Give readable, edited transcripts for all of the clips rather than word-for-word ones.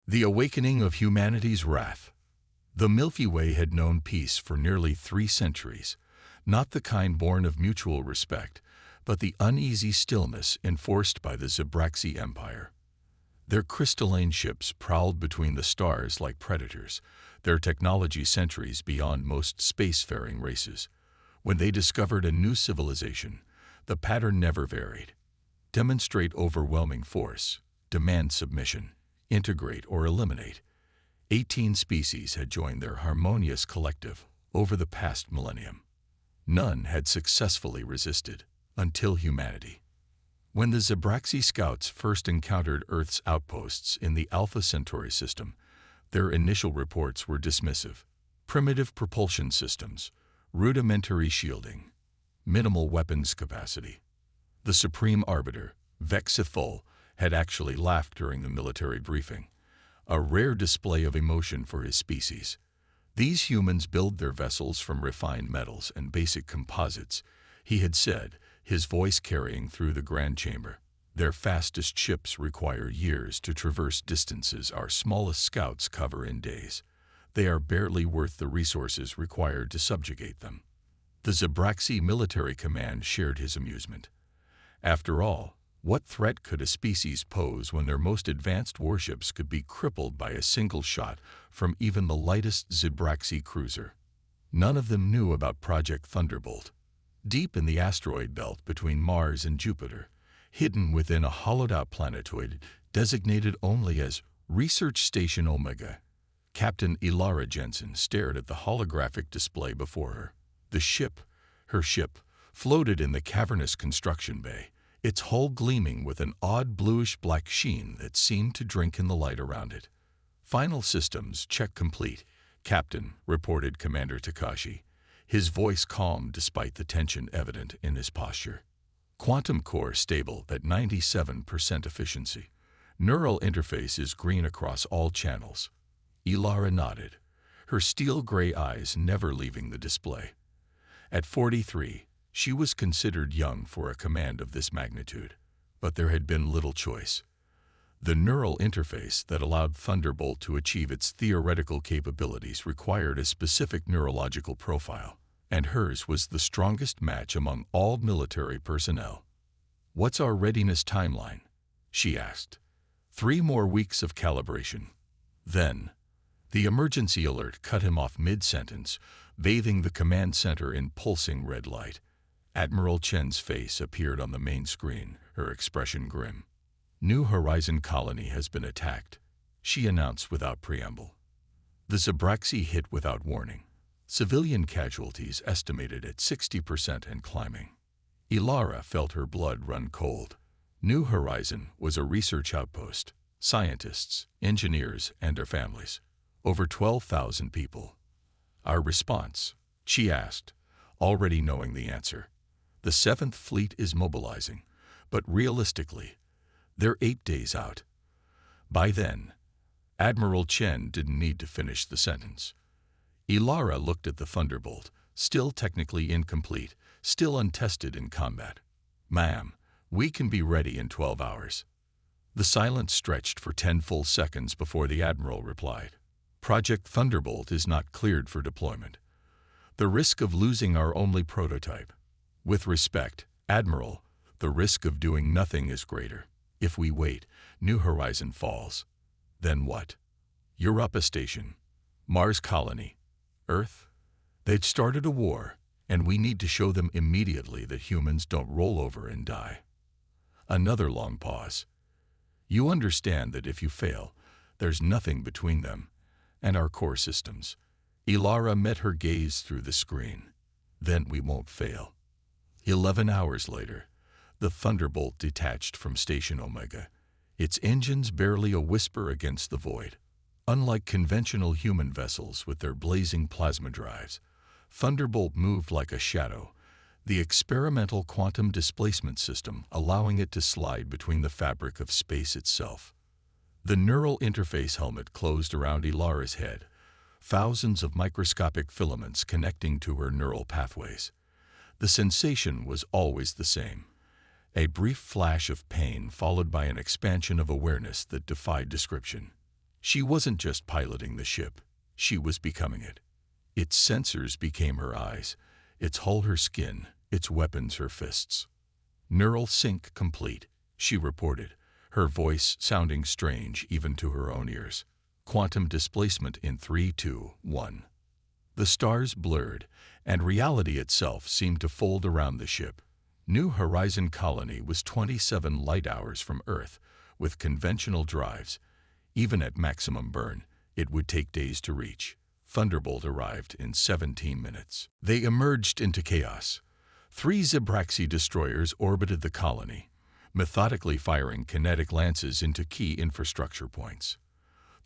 The awakening of humanity's wrath. The Milky Way had known peace for nearly 3 centuries, not the kind born of mutual respect, but the uneasy stillness enforced by the Zabraxi Empire. Their crystalline ships prowled between the stars like predators, their technology centuries beyond most spacefaring races. When they discovered a new civilization, the pattern never varied. Demonstrate overwhelming force, demand submission, integrate or eliminate. 18 species had joined their harmonious collective over the past millennium. None had successfully resisted, until humanity. When the Zabraxi scouts first encountered Earth's outposts in the Alpha Centauri system, their initial reports were dismissive. Primitive propulsion systems, rudimentary shielding, minimal weapons capacity. The Supreme Arbiter, Vexithol, had actually laughed during the military briefing, a rare display of emotion for his species. These humans build their vessels from refined metals and basic composites, he had said, his voice carrying through the Grand Chamber. Their fastest ships require years to traverse distances our smallest scouts cover in days. They are barely worth the resources required to subjugate them. The Zabraxi military command shared his amusement. After all, what threat could a species pose when their most advanced warships could be crippled by a single shot from even the lightest Zabraxi cruiser? None of them knew about Project Thunderbolt. Deep in the asteroid belt between Mars and Jupiter, hidden within a hollowed-out planetoid designated only as Research Station Omega, Captain Ilara Jensen stared at the holographic display before her. Her ship, floated in the cavernous construction bay, its hull gleaming with an odd bluish-black sheen that seemed to drink in the light around it. "Final systems check complete," Captain, reported Commander Takashi, his voice calm despite the tension evident in his posture. "Quantum core stable at 97% efficiency. Neural interface is green across all channels." Ilara nodded, her steel-gray eyes never leaving the display. At 43, she was considered young for a command of this magnitude, but there had been little choice. The neural interface that allowed Thunderbolt to achieve its theoretical capabilities required a specific neurological profile, and hers was the strongest match among all military personnel. "What's our readiness timeline?" she asked. 3 more weeks of calibration. Then, the emergency alert cut him off mid-sentence, bathing the command center in pulsing red light. Admiral Chen's face appeared on the main screen, her expression grim. "New Horizon colony has been attacked," she announced without preamble. The Zabraxi hit without warning. Civilian casualties estimated at 60% and climbing. Ilara felt her blood run cold. New Horizon was a research outpost. Scientists, engineers, and their families. Over 12,000 people. "Our response?" she asked, already knowing the answer. "The 7th Fleet is mobilizing, but realistically, they're 8 days out." By then, Admiral Chen didn't need to finish the sentence. Ilara looked at the Thunderbolt, still technically incomplete, still untested in combat. "Ma'am, we can be ready in 12 hours. The silence stretched for 10 full seconds before the Admiral replied. "Project Thunderbolt is not cleared for deployment. The risk of losing our only prototype. With respect, Admiral, the risk of doing nothing is greater. If we wait, New Horizon falls. Then what? Europa Station, Mars colony, Earth? They'd started a war, and we need to show them immediately that humans don't roll over and die." Another long pause. "You understand that if you fail, there's nothing between them and our core systems." Ilara met her gaze through the screen. "Then we won't fail." 11 hours later, the Thunderbolt detached from Station Omega, its engines barely a whisper against the void. Unlike conventional human vessels with their blazing plasma drives, Thunderbolt moved like a shadow, the experimental quantum displacement system allowing it to slide between the fabric of space itself. The neural interface helmet closed around Ilara's head, thousands of microscopic filaments connecting to her neural pathways. The sensation was always the same. A brief flash of pain followed by an expansion of awareness that defied description. She wasn't just piloting the ship, she was becoming it. Its sensors became her eyes, its hull her skin, its weapons her fists. "Neural sync complete," she reported, her voice sounding strange even to her own ears. "Quantum displacement in 3, 2, 1. The stars blurred, and reality itself seemed to fold around the ship. New Horizon Colony was 27 light-hours from Earth, with conventional drives. Even at maximum burn, it would take days to reach. Thunderbolt arrived in 17 minutes. They emerged into chaos. 3 Zibraxi destroyers orbited the colony, methodically firing kinetic lances into key infrastructure points.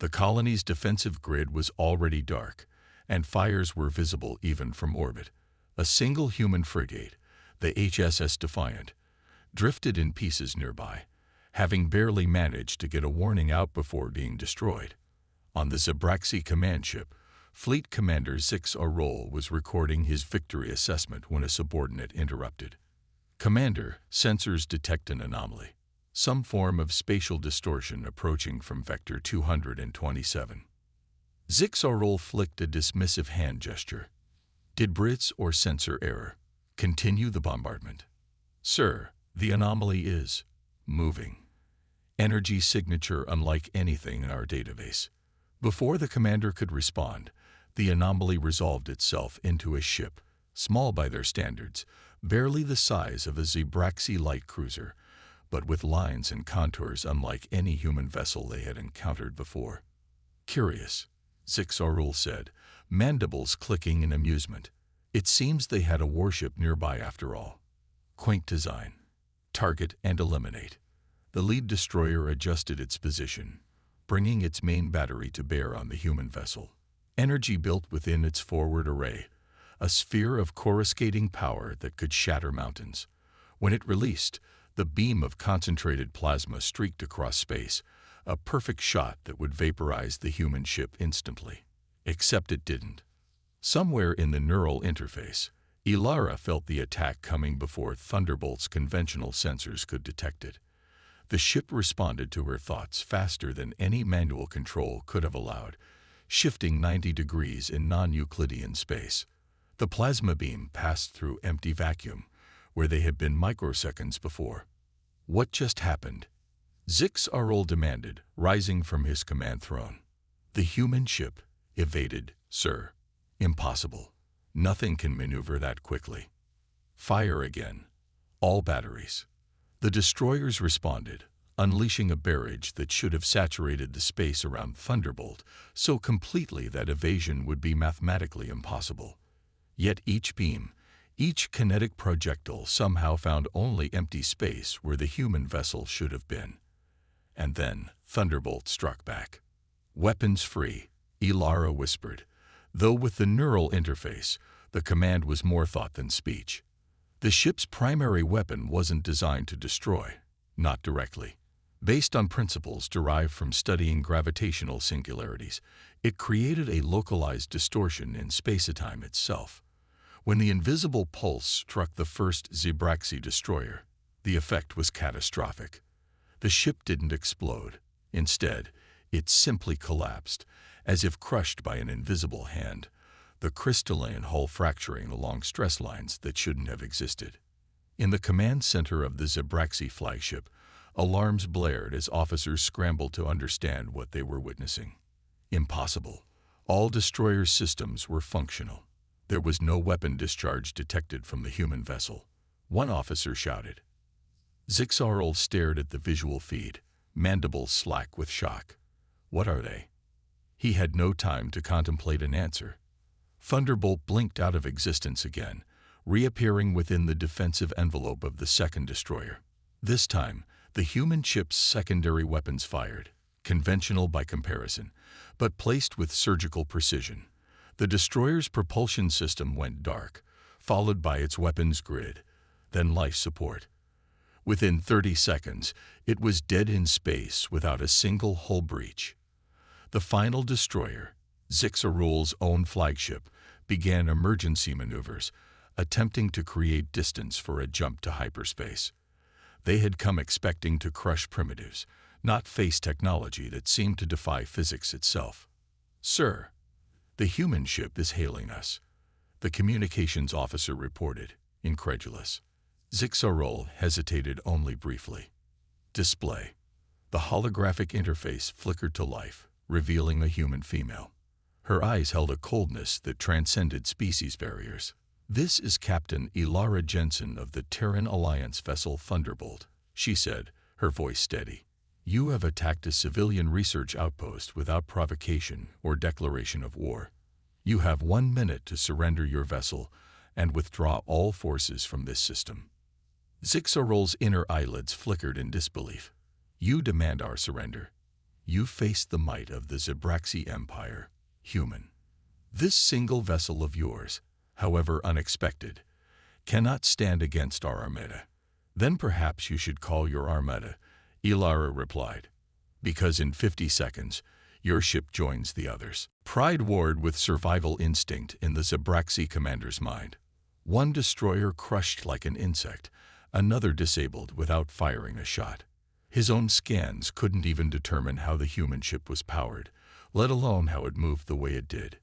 The colony's defensive grid was already dark, and fires were visible even from orbit. A single human frigate, the HSS Defiant, drifted in pieces nearby, having barely managed to get a warning out before being destroyed. On the Zibraxi command ship, Fleet Commander Zix Arol was recording his victory assessment when a subordinate interrupted. "Commander, sensors detect an anomaly. Some form of spatial distortion approaching from Vector 227. Zix Arol flicked a dismissive hand gesture. "Did Brits or sensor error? Continue the bombardment." "Sir, the anomaly is moving. Energy signature unlike anything in our database." Before the commander could respond, the anomaly resolved itself into a ship, small by their standards, barely the size of a Zibraxi light cruiser, but with lines and contours unlike any human vessel they had encountered before. "Curious," Zix Arol said, mandibles clicking in amusement. "It seems they had a warship nearby after all. Quaint design. Target and eliminate." The lead destroyer adjusted its position, bringing its main battery to bear on the human vessel. Energy built within its forward array, a sphere of coruscating power that could shatter mountains. When it released, the beam of concentrated plasma streaked across space, a perfect shot that would vaporize the human ship instantly. Except it didn't. Somewhere in the neural interface, Ilara felt the attack coming before Thunderbolt's conventional sensors could detect it. The ship responded to her thoughts faster than any manual control could have allowed, shifting 90 degrees in non-Euclidean space. The plasma beam passed through empty vacuum, where they had been microseconds before. "What just happened?" Zix Arol demanded, rising from his command throne. "The human ship evaded, sir. Impossible. Nothing can maneuver that quickly." "Fire again. All batteries." The destroyers responded, unleashing a barrage that should have saturated the space around Thunderbolt so completely that evasion would be mathematically impossible. Yet each beam, each kinetic projectile somehow found only empty space where the human vessel should have been. And then Thunderbolt struck back. "Weapons free," Ilara whispered, though with the neural interface, the command was more thought than speech. The ship's primary weapon wasn't designed to destroy, not directly. Based on principles derived from studying gravitational singularities, it created a localized distortion in space-time itself. When the invisible pulse struck the first Zibraxi destroyer, the effect was catastrophic. The ship didn't explode. Instead, it simply collapsed, as if crushed by an invisible hand, the crystalline hull fracturing along stress lines that shouldn't have existed. In the command center of the Zibraxi flagship, alarms blared as officers scrambled to understand what they were witnessing. Impossible. All destroyer systems were functional. There was no weapon discharge detected from the human vessel. One officer shouted. Zix Arol stared at the visual feed, mandibles slack with shock. "What are they?" He had no time to contemplate an answer. Thunderbolt blinked out of existence again, reappearing within the defensive envelope of the second destroyer. This time, the human ship's secondary weapons fired, conventional by comparison, but placed with surgical precision. The destroyer's propulsion system went dark, followed by its weapons grid, then life support. Within 30 seconds, it was dead in space without a single hull breach. The final destroyer, Zix Arol's own flagship, began emergency maneuvers, attempting to create distance for a jump to hyperspace. They had come expecting to crush primitives, not face technology that seemed to defy physics itself. "Sir, the human ship is hailing us," the communications officer reported, incredulous. Zixarol hesitated only briefly. Display. The holographic interface flickered to life, revealing a human female. Her eyes held a coldness that transcended species barriers. "This is Captain Ilara Jensen of the Terran Alliance vessel Thunderbolt," she said, her voice steady. "You have attacked a civilian research outpost without provocation or declaration of war. You have 1 minute to surrender your vessel and withdraw all forces from this system." Zixarol's inner eyelids flickered in disbelief. "You demand our surrender. You face the might of the Zabraxi Empire, human. This single vessel of yours, however unexpected, cannot stand against our armada." "Then perhaps you should call your armada," Ilara replied, "because in 50 seconds, your ship joins the others." Pride warred with survival instinct in the Zabraxi commander's mind. One destroyer crushed like an insect, another disabled without firing a shot. His own scans couldn't even determine how the human ship was powered, let alone how it moved the way it did.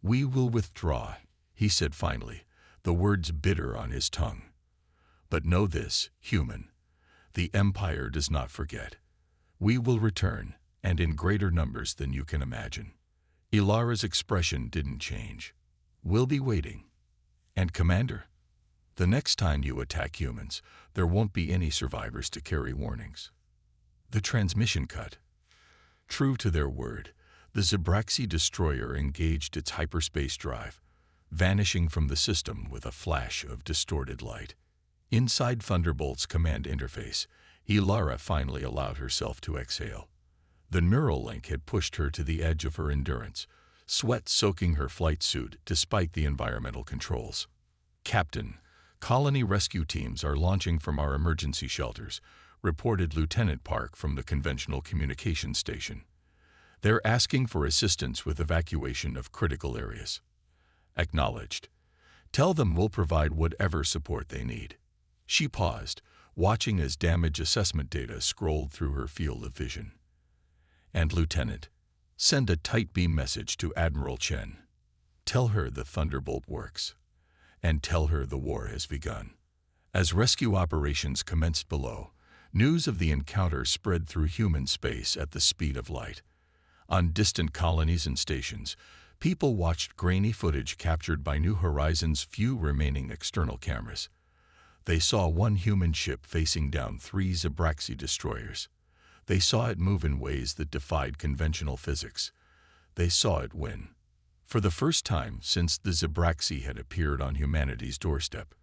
"We will withdraw," he said finally, the words bitter on his tongue. "But know this, human. The Empire does not forget. We will return, and in greater numbers than you can imagine." Ilara's expression didn't change. "We'll be waiting. And Commander, the next time you attack humans, there won't be any survivors to carry warnings." The transmission cut. True to their word, the Zabraxi destroyer engaged its hyperspace drive, vanishing from the system with a flash of distorted light. Inside Thunderbolt's command interface, Ilara finally allowed herself to exhale. The neural link had pushed her to the edge of her endurance, sweat soaking her flight suit despite the environmental controls. "Captain, colony rescue teams are launching from our emergency shelters," reported Lieutenant Park from the conventional communications station. "They're asking for assistance with evacuation of critical areas." "Acknowledged. Tell them we'll provide whatever support they need." She paused, watching as damage assessment data scrolled through her field of vision. "And Lieutenant, send a tight beam message to Admiral Chen. Tell her the Thunderbolt works. And tell her the war has begun." As rescue operations commenced below, news of the encounter spread through human space at the speed of light. On distant colonies and stations, people watched grainy footage captured by New Horizons' few remaining external cameras. They saw one human ship facing down 3 Zabraxi destroyers. They saw it move in ways that defied conventional physics. They saw it win. For the first time since the Zabraxi had appeared on humanity's doorstep,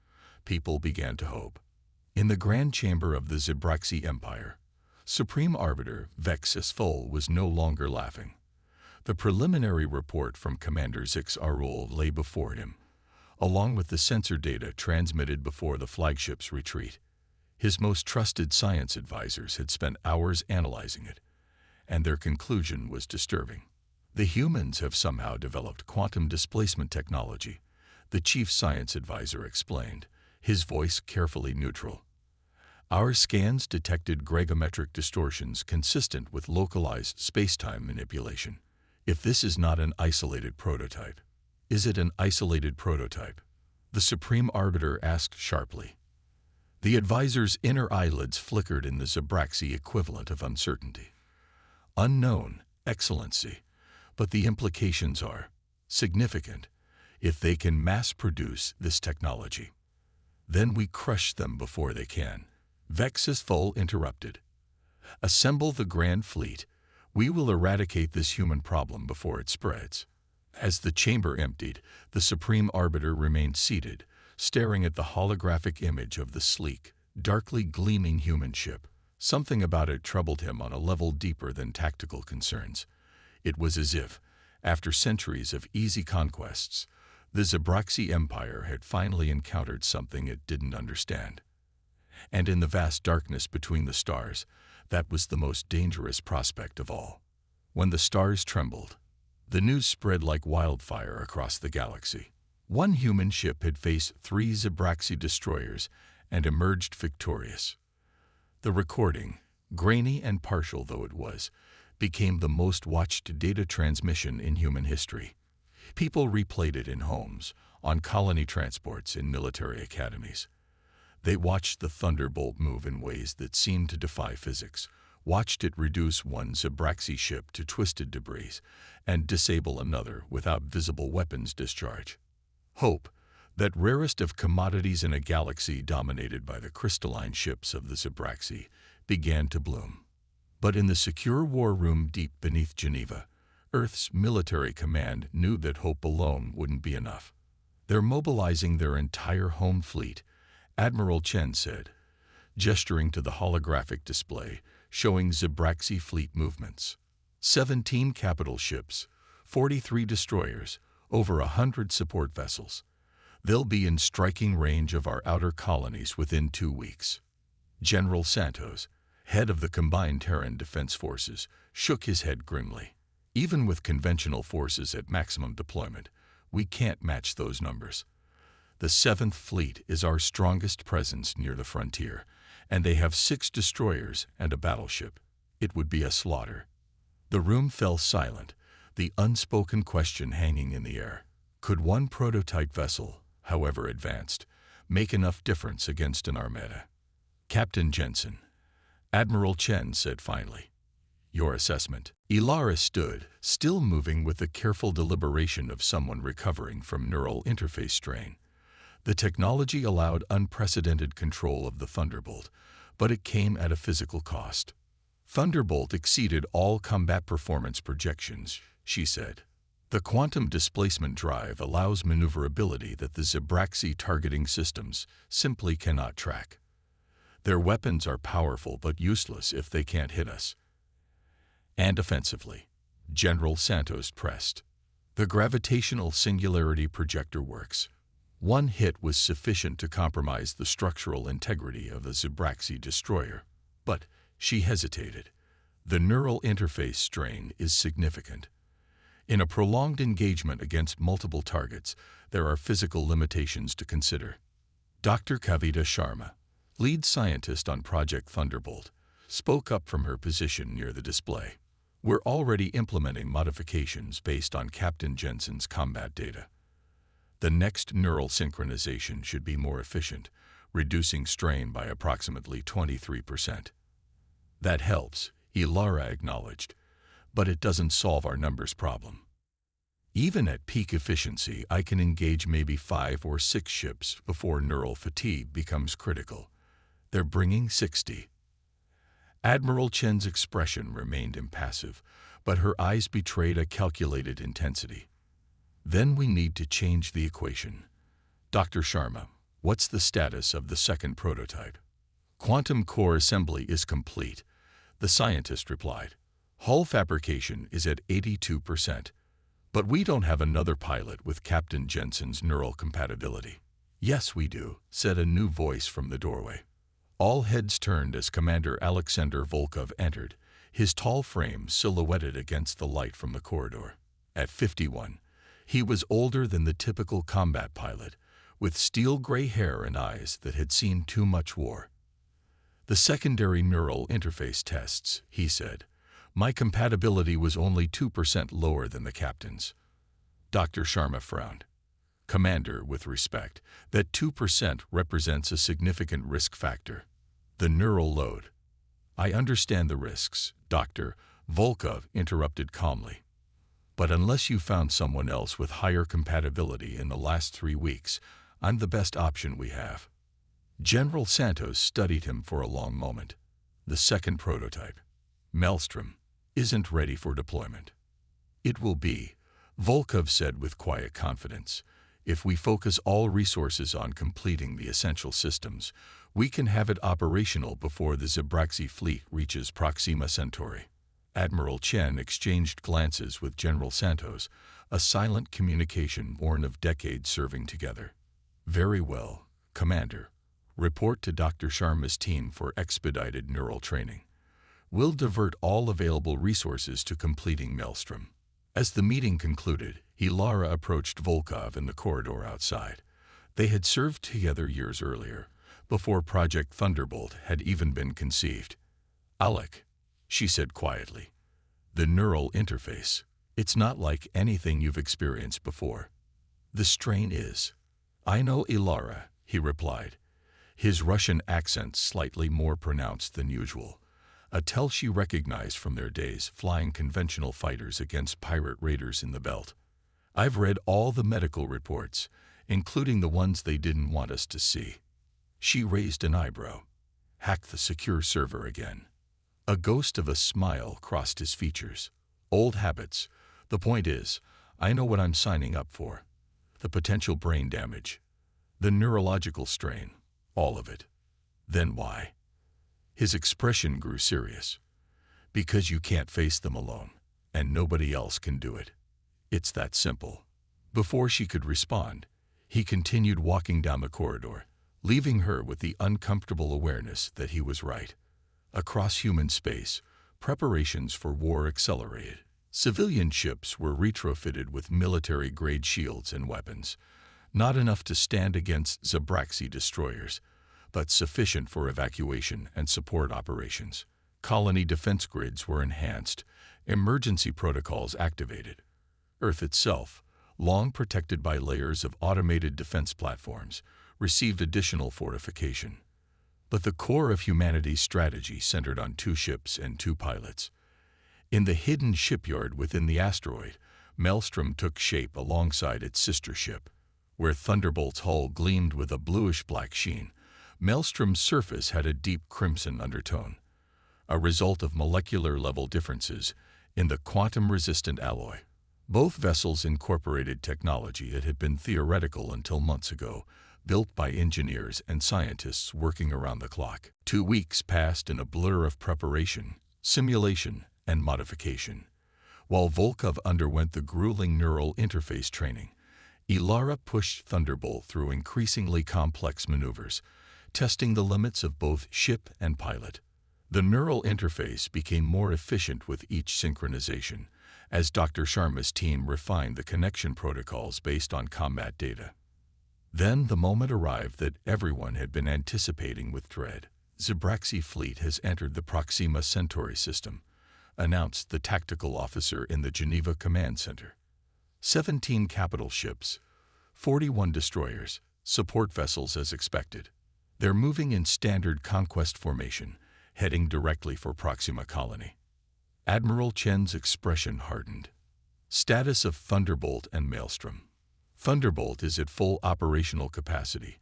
people began to hope. In the grand chamber of the Zabraxi Empire, Supreme Arbiter Vexus Fol was no longer laughing. The preliminary report from Commander Zixarol lay before him, along with the sensor data transmitted before the flagship's retreat. His most trusted science advisors had spent hours analyzing it, and their conclusion was disturbing. "The humans have somehow developed quantum displacement technology," the chief science advisor explained, his voice carefully neutral. "Our scans detected gragometric distortions consistent with localized space-time manipulation. If this is not an isolated prototype, is it an isolated prototype?" the Supreme Arbiter asked sharply. The advisor's inner eyelids flickered in the Zabraxi equivalent of uncertainty. "Unknown, Excellency, but the implications are significant. If they can mass-produce this technology, then we crush them before they can." Vexus Fol interrupted. "Assemble the Grand Fleet. We will eradicate this human problem before it spreads." As the chamber emptied, the Supreme Arbiter remained seated, staring at the holographic image of the sleek, darkly gleaming human ship. Something about it troubled him on a level deeper than tactical concerns. It was as if, after centuries of easy conquests, the Zabraxi Empire had finally encountered something it didn't understand. And in the vast darkness between the stars, that was the most dangerous prospect of all. When the stars trembled, the news spread like wildfire across the galaxy. One human ship had faced 3 Zabraxi destroyers and emerged victorious. The recording, Grainy and partial though it was, became the most watched data transmission in human history. People replayed it in homes, on colony transports, in military academies. They watched the Thunderbolt move in ways that seemed to defy physics, watched it reduce one Zabraxi ship to twisted debris, and disable another without visible weapons discharge. Hope, that rarest of commodities in a galaxy dominated by the crystalline ships of the Zabraxi, began to bloom. But in the secure war room deep beneath Geneva, Earth's military command knew that hope alone wouldn't be enough. "They're mobilizing their entire home fleet," Admiral Chen said, gesturing to the holographic display showing Zabraxi fleet movements. 17 capital ships, 43 destroyers, over 100 support vessels. They'll be in striking range of our outer colonies within 2 weeks. General Santos, head of the combined Terran Defense Forces, shook his head grimly. "Even with conventional forces at maximum deployment, we can't match those numbers. The 7th Fleet is our strongest presence near the frontier, and they have 6 destroyers and a battleship. It would be a slaughter." The room fell silent, the unspoken question hanging in the air. Could one prototype vessel, however advanced, make enough difference against an armada? "Captain Jensen," Admiral Chen said finally, "your assessment." Ilara stood, still moving with the careful deliberation of someone recovering from neural interface strain. The technology allowed unprecedented control of the Thunderbolt, but it came at a physical cost. "Thunderbolt exceeded all combat performance projections," she said. "The quantum displacement drive allows maneuverability that the Zabraxi targeting systems simply cannot track. Their weapons are powerful but useless if they can't hit us." "And offensively," General Santos pressed. "The gravitational singularity projector works. One hit was sufficient to compromise the structural integrity of the Zabraxi destroyer." But she hesitated. "The neural interface strain is significant. In a prolonged engagement against multiple targets, there are physical limitations to consider." Dr. Kavita Sharma, lead scientist on Project Thunderbolt, spoke up from her position near the display. "We're already implementing modifications based on Captain Jensen's combat data. The next neural synchronization should be more efficient, reducing strain by approximately 23%. "That helps," Ilara acknowledged, "but it doesn't solve our numbers problem. Even at peak efficiency, I can engage maybe 5 or 6 ships before neural fatigue becomes critical. They're bringing 60. Admiral Chen's expression remained impassive, but her eyes betrayed a calculated intensity. "Then we need to change the equation. Dr. Sharma, what's the status of the second prototype?" "Quantum core assembly is complete," the scientist replied. "Hull fabrication is at 82%. But we don't have another pilot with Captain Jensen's neural compatibility." "Yes, we do," said a new voice from the doorway. All heads turned as Commander Alexander Volkov entered, his tall frame silhouetted against the light from the corridor. At 51, he was older than the typical combat pilot, with steel-gray hair and eyes that had seen too much war. "The secondary neural interface tests," he said. "My compatibility was only 2% lower than the captain's." Dr. Sharma frowned. "Commander, with respect, that 2% represents a significant risk factor. The neural load." "I understand the risks, Doctor," Volkov interrupted calmly. "But unless you found someone else with higher compatibility in the last 3 weeks, I'm the best option we have." General Santos studied him for a long moment. "The second prototype, Maelstrom, isn't ready for deployment." "It will be," Volkov said with quiet confidence. "If we focus all resources on completing the essential systems, we can have it operational before the Zabraxi fleet reaches Proxima Centauri." Admiral Chen exchanged glances with General Santos, a silent communication born of decades serving together. "Very well, Commander. Report to Dr. Sharma's team for expedited neural training. We'll divert all available resources to completing Maelstrom." As the meeting concluded, Ilara approached Volkov in the corridor outside. They had served together years earlier, before Project Thunderbolt had even been conceived. "Alec," she said quietly, "the neural interface. It's not like anything you've experienced before. The strain is." "I know, Ilara," he replied, his Russian accent slightly more pronounced than usual, a tell she recognized from their days flying conventional fighters against pirate raiders in the belt. "I've read all the medical reports, including the ones they didn't want us to see." She raised an eyebrow. "Hack the secure server again." A ghost of a smile crossed his features. "Old habits. The point is, I know what I'm signing up for. The potential brain damage. The neurological strain. All of it." "Then why?" His expression grew serious. "Because you can't face them alone, and nobody else can do it. It's that simple." Before she could respond, he continued walking down the corridor, leaving her with the uncomfortable awareness that he was right. Across human space, preparations for war accelerated. Civilian ships were retrofitted with military-grade shields and weapons, not enough to stand against Zabraxi destroyers, but sufficient for evacuation and support operations. Colony defense grids were enhanced, emergency protocols activated. Earth itself, long protected by layers of automated defense platforms, received additional fortification. But the core of humanity's strategy centered on 2 ships and 2 pilots. In the hidden shipyard within the asteroid, Maelstrom took shape alongside its sister ship. Where Thunderbolt's hull gleamed with a bluish-black sheen, Maelstrom's surface had a deep crimson undertone, a result of molecular-level differences in the quantum-resistant alloy. Both vessels incorporated technology that had been theoretical until months ago, built by engineers and scientists working around the clock. 2 weeks passed in a blur of preparation, simulation, and modification. While Volkov underwent the grueling neural interface training, Ilara pushed Thunderbolt through increasingly complex maneuvers, testing the limits of both ship and pilot. The neural interface became more efficient with each synchronization, as Dr. Sharma's team refined the connection protocols based on combat data. Then the moment arrived that everyone had been anticipating with dread. "Zabraxi fleet has entered the Proxima Centauri system," announced the tactical officer in the Geneva Command Center. 17 capital ships, 41 destroyers, support vessels as expected. They're moving in standard conquest formation, heading directly for Proxima Colony. Admiral Chen's expression hardened. Status of Thunderbolt and Maelstrom. "Thunderbolt is at full operational capacity,"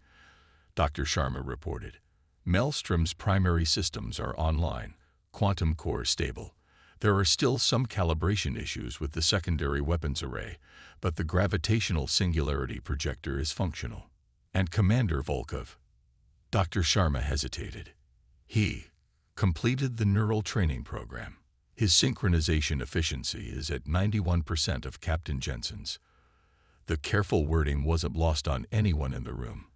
Dr. Sharma reported. "Maelstrom's primary systems are online, quantum core stable. There are still some calibration issues with the secondary weapons array, but the gravitational singularity projector is functional." "And Commander Volkov?" Dr. Sharma hesitated. "He completed the neural training program. His synchronization efficiency is at 91% of Captain Jensen's." The careful wording wasn't lost on anyone in the room.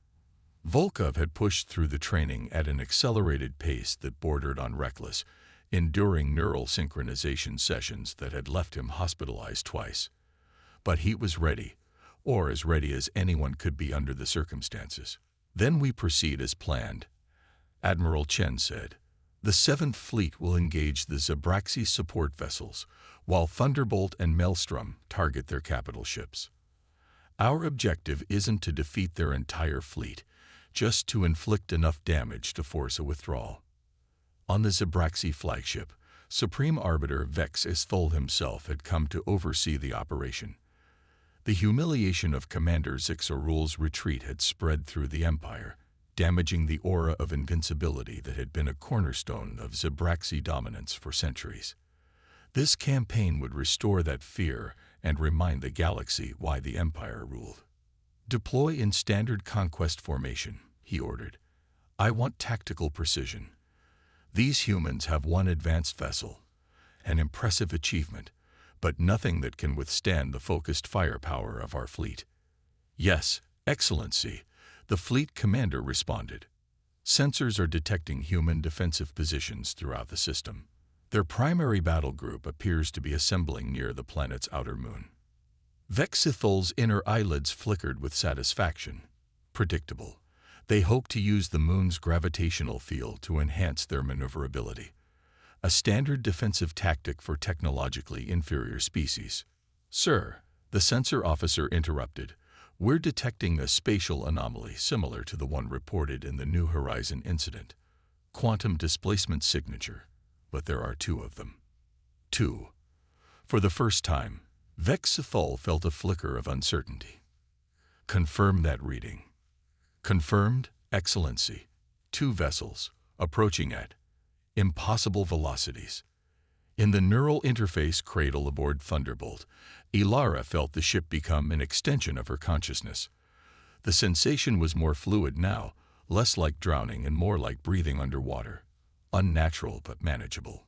Volkov had pushed through the training at an accelerated pace that bordered on reckless, enduring neural synchronization sessions that had left him hospitalized twice. But he was ready, or as ready as anyone could be under the circumstances. "Then we proceed as planned," Admiral Chen said. "The 7th Fleet will engage the Zabraxi support vessels, while Thunderbolt and Maelstrom target their capital ships. Our objective isn't to defeat their entire fleet, just to inflict enough damage to force a withdrawal." On the Zabraxi flagship, Supreme Arbiter Vex Isthol himself had come to oversee the operation. The humiliation of Commander Zixarul's retreat had spread through the Empire, damaging the aura of invincibility that had been a cornerstone of Zabraxi dominance for centuries. This campaign would restore that fear and remind the galaxy why the Empire ruled. "Deploy in standard conquest formation," he ordered. "I want tactical precision. These humans have one advanced vessel, an impressive achievement, but nothing that can withstand the focused firepower of our fleet." "Yes, Excellency," the fleet commander responded. "Sensors are detecting human defensive positions throughout the system. Their primary battle group appears to be assembling near the planet's outer moon." Vexithol's inner eyelids flickered with satisfaction. Predictable. They hope to use the moon's gravitational field to enhance their maneuverability. a standard defensive tactic for technologically inferior species. "Sir," the sensor officer interrupted, "we're detecting a spatial anomaly similar to the one reported in the New Horizon incident. Quantum displacement signature, but there are two of them." 2. For the first time, Vexithol felt a flicker of uncertainty. "Confirm that reading." "Confirmed, Excellency. 2 vessels, approaching at impossible velocities." In the neural interface cradle aboard Thunderbolt, Ilara felt the ship become an extension of her consciousness. The sensation was more fluid now, less like drowning and more like breathing underwater. Unnatural but manageable.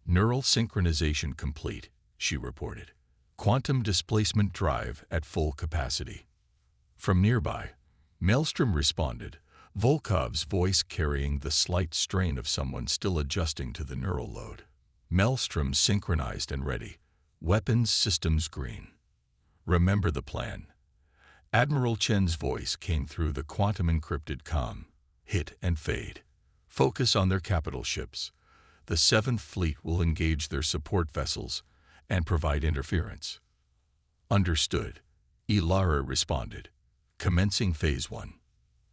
"Neural synchronization complete," she reported. "Quantum displacement drive at full capacity." From nearby, Maelstrom responded, Volkov's voice carrying the slight strain of someone still adjusting to the neural load. Maelstrom synchronized and ready. Weapons systems green. "Remember the plan." Admiral Chen's voice came through the quantum-encrypted comm. "Hit and fade. Focus on their capital ships. The 7th Fleet will engage their support vessels and provide interference." "Understood," Ilara responded. Commencing Phase 1.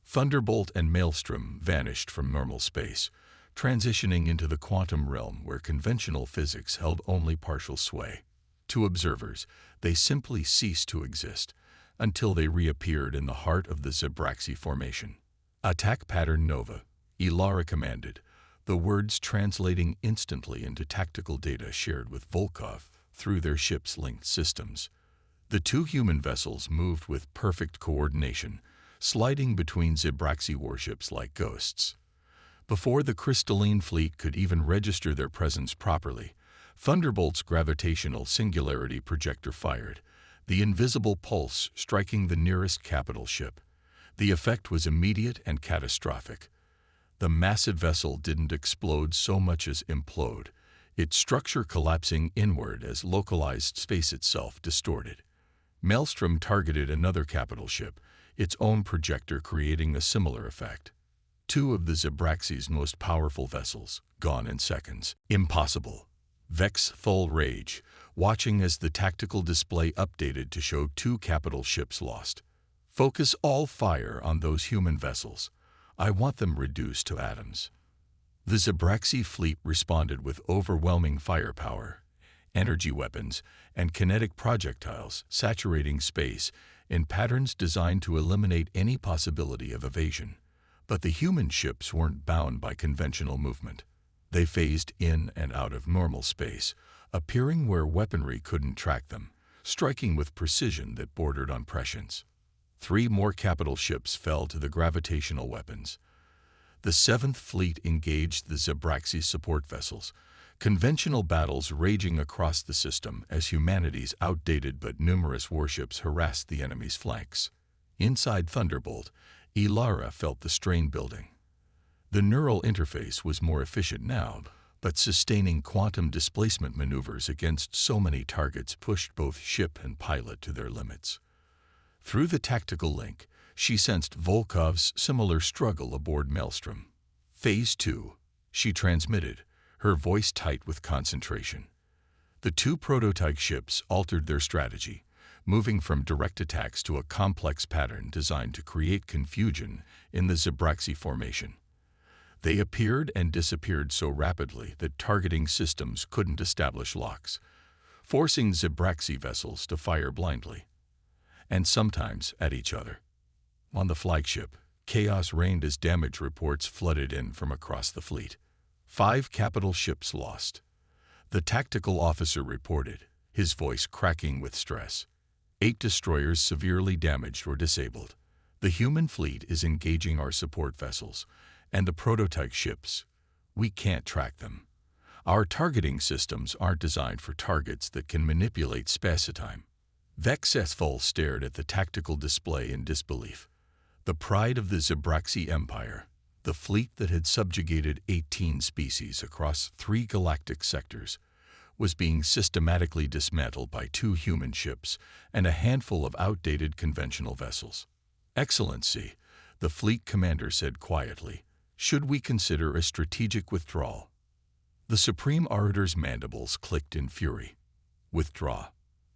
Thunderbolt and Maelstrom vanished from normal space, transitioning into the quantum realm where conventional physics held only partial sway. To observers, they simply ceased to exist until they reappeared in the heart of the Zebraxi formation. "Attack pattern Nova," Ilara commanded, the words translating instantly into tactical data shared with Volkov through their ship's linked systems. The 2 human vessels moved with perfect coordination, sliding between Zebraxi warships like ghosts. Before the crystalline fleet could even register their presence properly, Thunderbolt's gravitational singularity projector fired, the invisible pulse striking the nearest capital ship. The effect was immediate and catastrophic. The massive vessel didn't explode so much as implode, its structure collapsing inward as localized space itself distorted. Maelstrom targeted another capital ship, its own projector creating a similar effect. 2 of the Zebraxi's most powerful vessels, gone in seconds. "Impossible." Vexithol rage, watching as the tactical display updated to show 2 capital ships lost. "Focus all fire on those human vessels. I want them reduced to atoms." The Zebraxi fleet responded with overwhelming firepower, energy weapons, and kinetic projectiles saturating space in patterns designed to eliminate any possibility of evasion. But the human ships weren't bound by conventional movement. They phased in and out of normal space, appearing where weaponry couldn't track them, striking with precision that bordered on prescience. 3 more capital ships fell to the gravitational weapons. The 7th Fleet engaged the Zebraxi support vessels, conventional battles raging across the system as humanity's outdated but numerous warships harassed the enemy's flanks. Inside Thunderbolt, Ilara felt the strain building. The neural interface was more efficient now, but sustaining quantum displacement maneuvers against so many targets pushed both ship and pilot to their limits. Through the tactical link, she sensed Volkov's similar struggle aboard Maelstrom. "Phase 2, she transmitted, her voice tight with concentration. The 2 prototype ships altered their strategy, moving from direct attacks to a complex pattern designed to create confusion in the Zebraxi formation. They appeared and disappeared so rapidly that targeting systems couldn't establish locks, forcing Zebraxi vessels to fire blindly, and sometimes at each other. On the flagship, chaos reigned as damage reports flooded in from across the fleet. 5 capital ships lost. The tactical officer reported, his voice cracking with stress. 8 destroyers severely damaged or disabled. The human fleet is engaging our support vessels, and the prototype ships. We can't track them. Our targeting systems aren't designed for targets that can manipulate spacetime. Vexethful stared at the tactical display in disbelief. The pride of the Zebraxi Empire, the fleet that had subjugated 18 species across 3 galactic sectors, was being systematically dismantled by 2 human ships and a handful of outdated conventional vessels. "Excellency," the fleet commander said quietly, "should we consider a strategic withdrawal?" The Supreme Arbiter's mandibles clicked in fury. Withdraw.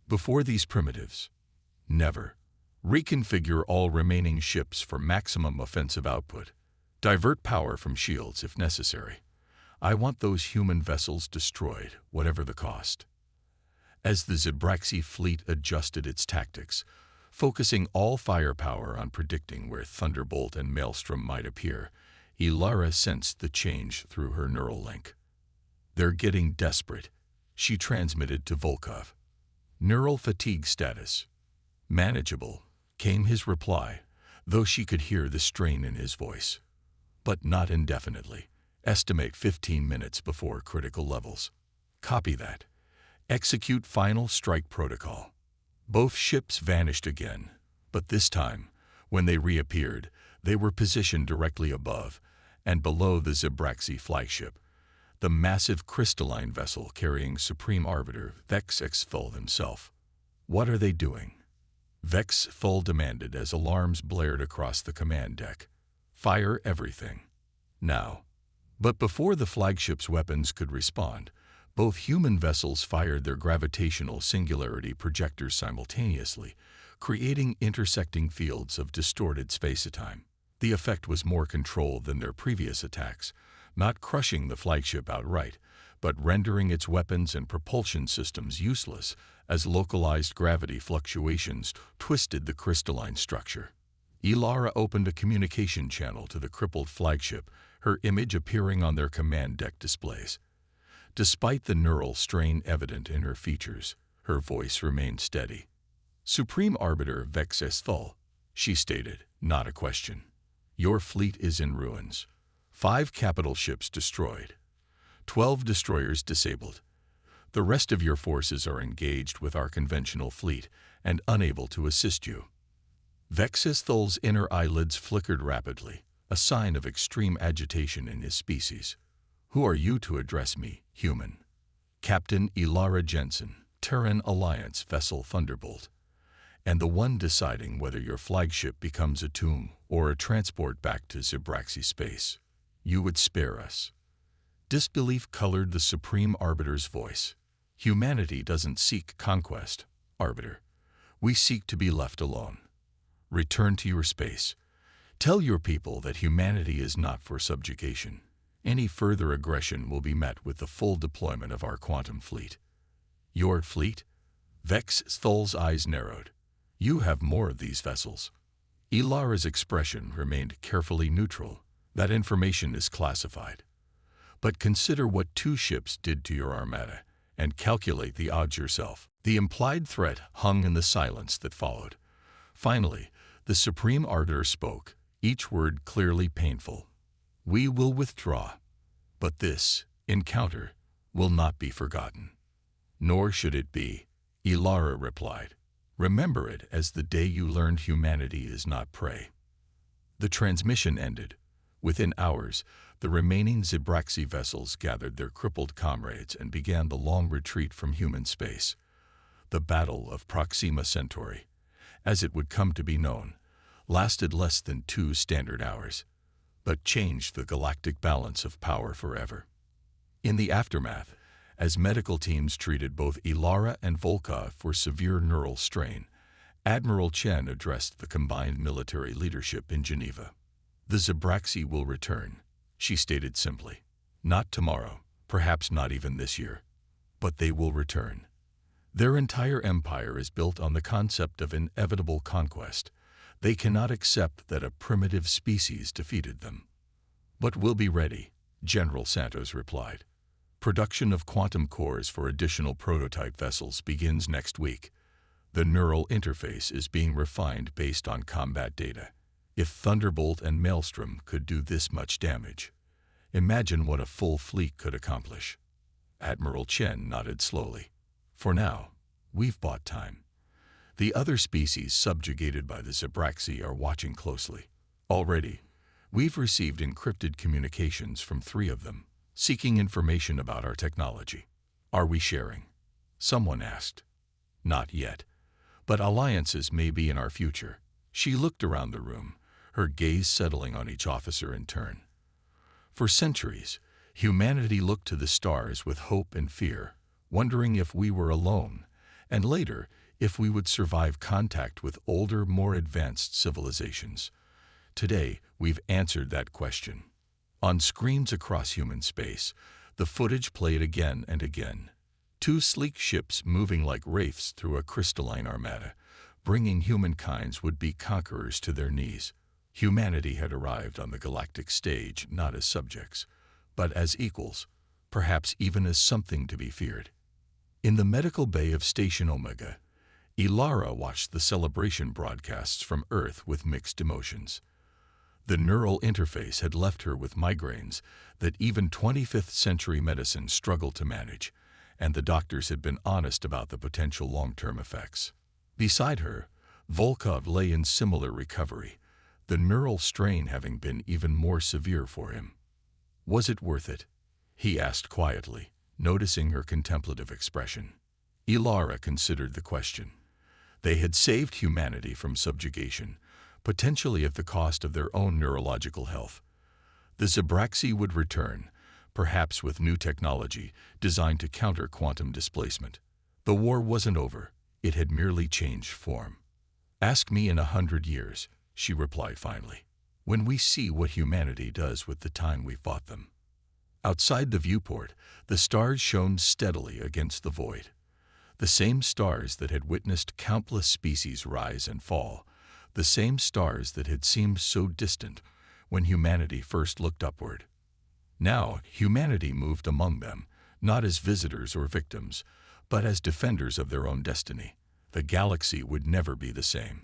Before these primitives. Never. Reconfigure all remaining ships for maximum offensive output. Divert power from shields if necessary. I want those human vessels destroyed, whatever the cost. As the Zibraxi fleet adjusted its tactics, focusing all firepower on predicting where Thunderbolt and Maelstrom might appear, Ilara sensed the change through her neural link. They're getting desperate, she transmitted to Volkov. Neural fatigue status. Manageable, came his reply, though she could hear the strain in his voice. But not indefinitely. Estimate 15 minutes before critical levels. Copy that. Execute final strike protocol. Both ships vanished again, but this time, when they reappeared, they were positioned directly above and below the Zibraxi flagship, the massive crystalline vessel carrying Supreme Arbiter Vex Thul himself. What are they doing? Vex Thul demanded as alarms blared across the command deck. Fire everything. Now. But before the flagship's weapons could respond, both human vessels fired their gravitational singularity projectors simultaneously, creating intersecting fields of distorted space-time. The effect was more controlled than their previous attacks, not crushing the flagship outright, but rendering its weapons and propulsion systems useless as localized gravity fluctuations twisted the crystalline structure. Ilara opened a communication channel to the crippled flagship, her image appearing on their command deck displays. Despite the neural strain evident in her features, her voice remained steady. Supreme Arbiter Vex Thul, she stated, not a question. Your fleet is in ruins. 5 capital ships destroyed. 12 destroyers disabled. The rest of your forces are engaged with our conventional fleet and unable to assist you. Vex Thul's inner eyelids flickered rapidly, a sign of extreme agitation in his species. Who are you to address me, human? Captain Ilara Jensen, Terran Alliance vessel Thunderbolt, and the one deciding whether your flagship becomes a tomb or a transport back to Zibraxi space. You would spare us. Disbelief colored the Supreme Arbiter's voice. Humanity doesn't seek conquest, Arbiter. We seek to be left alone. Return to your space. Tell your people that humanity is not for subjugation. Any further aggression will be met with the full deployment of our quantum fleet. Your fleet? Vex Thul's eyes narrowed. You have more of these vessels. Ilara's expression remained carefully neutral. That information is classified. But consider what 2 ships did to your armada, and calculate the odds yourself. The implied threat hung in the silence that followed. Finally, the Supreme Arbiter spoke, each word clearly painful. We will withdraw, but this encounter will not be forgotten. Nor should it be, Ilara replied. Remember it as the day you learned humanity is not prey. The transmission ended. Within hours, the remaining Zibraxi vessels gathered their crippled comrades and began the long retreat from human space. The Battle of Proxima Centauri, as it would come to be known, lasted less than 2 standard hours, but changed the galactic balance of power forever. In the aftermath, as medical teams treated both Ilara and Volkov for severe neural strain, Admiral Chen addressed the combined military leadership in Geneva. The Zibraxi will return, she stated simply. Not tomorrow, perhaps not even this year, but they will return. Their entire empire is built on the concept of inevitable conquest. They cannot accept that a primitive species defeated them. But we'll be ready, General Santos replied. Production of quantum cores for additional prototype vessels begins next week. The neural interface is being refined based on combat data. If Thunderbolt and Maelstrom could do this much damage, imagine what a full fleet could accomplish. Admiral Chen nodded slowly. For now, we've bought time. The other species subjugated by the Zibraxi are watching closely. Already, we've received encrypted communications from 3 of them, seeking information about our technology. Are we sharing? Someone asked. Not yet, but alliances may be in our future. She looked around the room, her gaze settling on each officer in turn. For centuries, Humanity looked to the stars with hope and fear, wondering if we were alone, and later, if we would survive contact with older, more advanced civilizations. Today, we've answered that question. On screens across human space, the footage played again and again. Two sleek ships moving like wraiths through a crystalline armada, bringing humankind's would-be conquerors to their knees. Humanity had arrived on the galactic stage not as subjects, but as equals, perhaps even as something to be feared. In the medical bay of Station Omega, Ilara watched the celebration broadcasts from Earth with mixed emotions. The neural interface had left her with migraines that even 25th century medicine struggled to manage, and the doctors had been honest about the potential long-term effects. Beside her, Volkov lay in similar recovery, the neural strain having been even more severe for him. "Was it worth it?" he asked quietly, noticing her contemplative expression. Ilara considered the question. They had saved humanity from subjugation, potentially at the cost of their own neurological health. The Zabraxi would return, perhaps with new technology designed to counter quantum displacement. The war wasn't over, it had merely changed form. "Ask me in 100 years, she replied finally, "when we see what humanity does with the time we fought them." Outside the viewport, the stars shone steadily against the void. The same stars that had witnessed countless species rise and fall, the same stars that had seemed so distant when humanity first looked upward. Now, humanity moved among them, not as visitors or victims, but as defenders of their own destiny. The galaxy would never be the same.